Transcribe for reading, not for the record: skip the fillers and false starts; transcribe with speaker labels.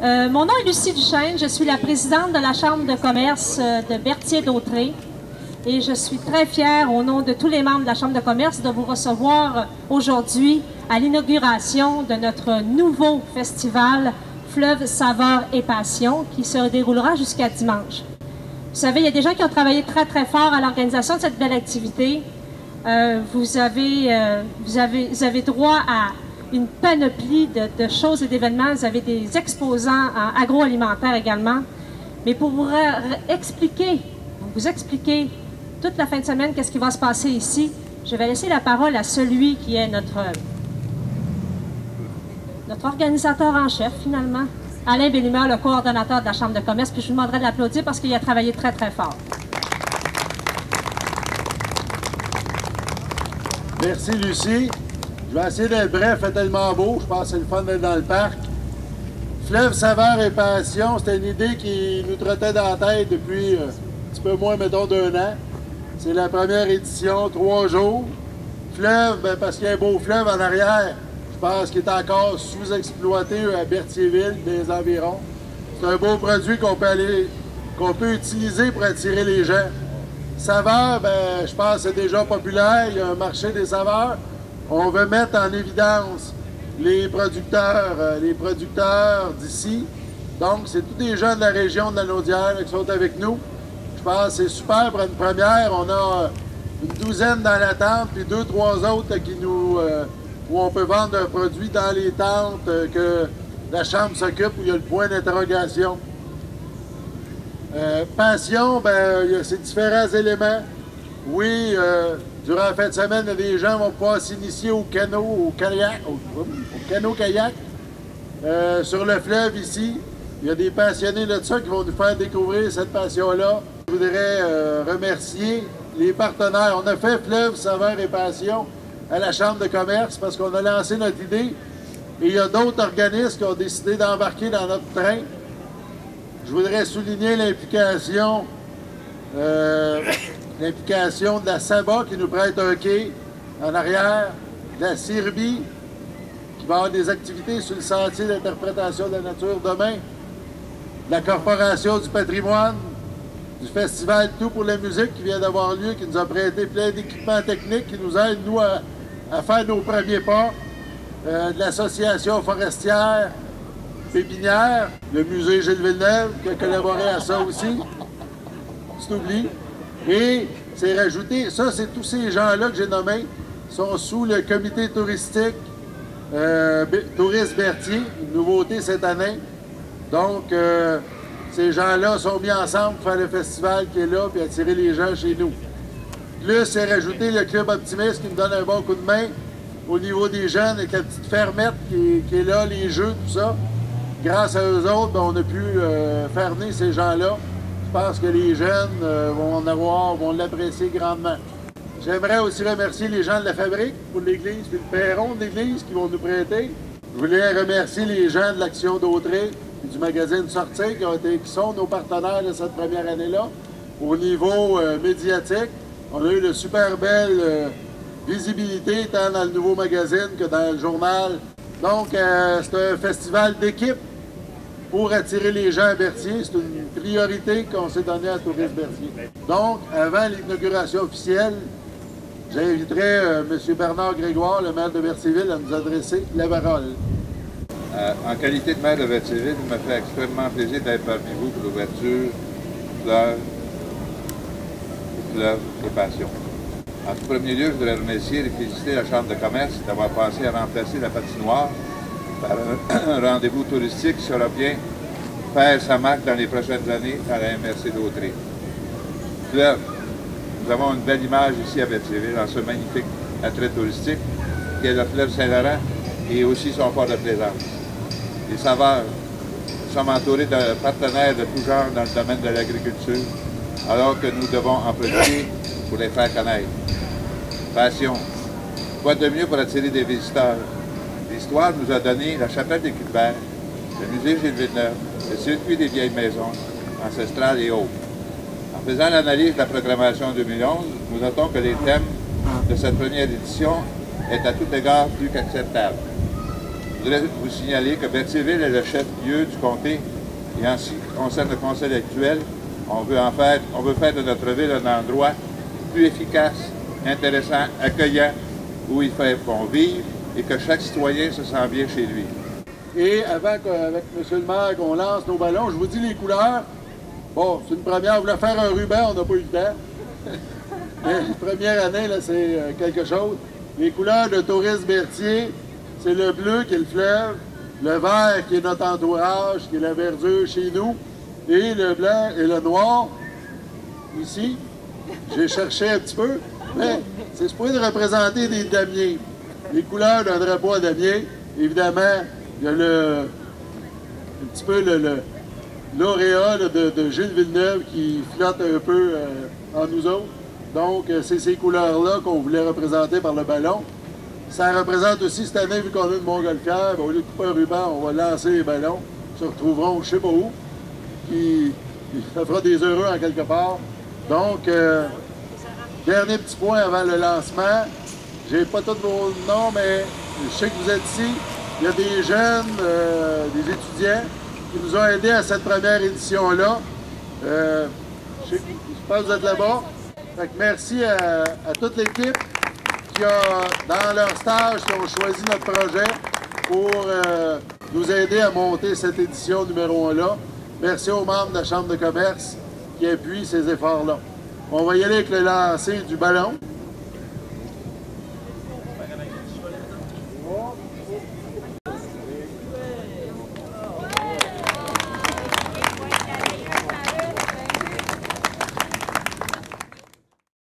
Speaker 1: Mon nom est Lucie Duchesne, je suis la présidente de la Chambre de commerce de Berthier-Dautré et je suis très fière, au nom de tous les membres de la Chambre de commerce, de vous recevoir aujourd'hui à l'inauguration de notre nouveau festival Fleuve, Saveurs et Passion qui se déroulera jusqu'à dimanche. Vous savez, il y a des gens qui ont travaillé très très fort à l'organisation de cette belle activité. Vous avez droit à une panoplie de choses et d'événements. Vous avez des exposants agroalimentaires également. Mais pour vous expliquer toute la fin de semaine qu'est-ce qui va se passer ici, je vais laisser la parole à celui qui est notre organisateur en chef, finalement, Alain Bellimer, le coordonnateur de la Chambre de commerce. Puis je vous demanderai de l'applaudir parce qu'il a travaillé très, très fort.
Speaker 2: Merci, Lucie. Je vais essayer d'être bref, c'est tellement beau. Je pense que c'est le fun d'être dans le parc. Fleuve, saveurs et passion, c'était une idée qui nous trottait dans la tête depuis un petit peu moins, mettons, d'1 an. C'est la première édition, 3 jours. Fleuve, ben, parce qu'il y a un beau fleuve en arrière. Je pense qu'il est encore sous-exploité à Berthierville, des environs. C'est un beau produit qu'on peut utiliser pour attirer les gens. Saveurs, ben, je pense que c'est déjà populaire. Il y a un marché des saveurs. On veut mettre en évidence les producteurs d'ici. Donc, c'est tous des gens de la région de la Naudière qui sont avec nous. Je pense que c'est super pour une première. On a une douzaine dans la tente, puis 2-3 autres où on peut vendre un produit dans les tentes que la Chambre s'occupe, où il y a le point d'interrogation. Passion, ben, il y a ces différents éléments. Oui, durant la fin de semaine, des gens vont pouvoir s'initier au canot-kayak sur le fleuve ici. Il y a des passionnés de ça qui vont nous faire découvrir cette passion-là. Je voudrais remercier les partenaires. On a fait Fleuve, Saveurs et Passion à la Chambre de commerce parce qu'on a lancé notre idée. Et il y a d'autres organismes qui ont décidé d'embarquer dans notre train. Je voudrais souligner l'implication de la SABA qui nous prête un quai en arrière, de la CIRBI qui va avoir des activités sur le sentier d'interprétation de la nature demain, de la Corporation du patrimoine, du Festival Tout pour la musique qui vient d'avoir lieu, qui nous a prêté plein d'équipements techniques qui nous aident, nous, à faire nos premiers pas, de l'Association forestière Pépinière, le musée Gilles Villeneuve qui a collaboré à ça aussi, tu t'oublies. Et c'est rajouté, ça c'est tous ces gens-là que j'ai nommés, sont sous le comité touristique Tourisme Berthier, une nouveauté cette année. Donc, ces gens-là sont mis ensemble pour faire le festival qui est là et attirer les gens chez nous. Plus, c'est rajouté le Club Optimiste qui nous donne un bon coup de main au niveau des jeunes avec la petite fermette qui est là, les jeux, tout ça. Grâce à eux autres, ben, on a pu faire venir ces gens-là. Je pense que les jeunes vont l'apprécier grandement. J'aimerais aussi remercier les gens de la fabrique pour l'église, puis le perron de l'église qui vont nous prêter. Je voulais remercier les gens de l'Action Dautré et du magazine Sortir qui sont nos partenaires de cette première année-là. Au niveau médiatique, on a eu de super belle visibilité tant dans le nouveau magazine que dans le journal. Donc, c'est un festival d'équipe pour attirer les gens à Berthier. C'est une priorité qu'on s'est donnée à Tourisme Berthier. Donc, avant l'inauguration officielle, j'inviterai M. Bernard Grégoire, le maire de Berthierville, à nous adresser la parole.
Speaker 3: En qualité de maire de Berthierville, il me fait extrêmement plaisir d'être parmi vous pour l'ouverture Fleuve et Passion. En tout premier lieu, je voudrais remercier et féliciter la Chambre de commerce d'avoir pensé à remplacer la patinoire par un rendez-vous touristique qui saura bien faire sa marque dans les prochaines années à la MRC Dautré. Fleuve, nous avons une belle image ici à Berthierville, dans ce magnifique attrait touristique qui est le fleuve Saint-Laurent et aussi son port de plaisance. Les saveurs, nous sommes entourés de partenaires de tout genre dans le domaine de l'agriculture, alors que nous devons en profiter pour les faire connaître. Passion, quoi de mieux pour attirer des visiteurs? L'histoire nous a donné la chapelle des Cuthbert, le musée Gilles Villeneuve, le circuit des vieilles maisons, ancestrales et autres. En faisant l'analyse de la programmation 2011, nous notons que les thèmes de cette première édition est à tout égard plus qu'acceptable. Je voudrais vous signaler que Berthierville est le chef-lieu du comté et en ce qui concerne le conseil actuel, on veut faire de notre ville un endroit plus efficace, intéressant, accueillant, où il fait bon vivre et que chaque citoyen se sent bien chez lui.
Speaker 2: Et avant qu'avec M. le maire, qu'on lance nos ballons, je vous dis les couleurs. Bon, c'est une première. On voulait faire un ruban, on n'a pas eu le temps. Mais première année, là, c'est quelque chose. Les couleurs de Tourisme Berthier, c'est le bleu qui est le fleuve, le vert qui est notre entourage, qui est la verdure chez nous, et le blanc et le noir, ici. J'ai cherché un petit peu, mais c'est supposé de représenter des damiers. Les couleurs d'un drapeau à damier, évidemment, il y a un petit peu l'auréat de Gilles Villeneuve qui flotte un peu en nous autres. Donc, c'est ces couleurs-là qu'on voulait représenter par le ballon. Ça représente aussi cette année, vu qu'on a une montgolfière, au lieu de couper un ruban, on va lancer les ballons. Ils se retrouveront je ne sais pas où. Ça fera des heureux en quelque part. Donc, dernier petit point avant le lancement. J'ai pas tous vos noms, mais je sais que vous êtes ici. Il y a des jeunes, des étudiants qui nous ont aidés à cette première édition-là. Je pense que vous êtes là-bas. Fait que merci à toute l'équipe qui a, dans leur stage, qui ont choisi notre projet pour nous aider à monter cette édition numéro 1-là. Merci aux membres de la Chambre de commerce qui appuient ces efforts-là. On va y aller avec le lancer du ballon.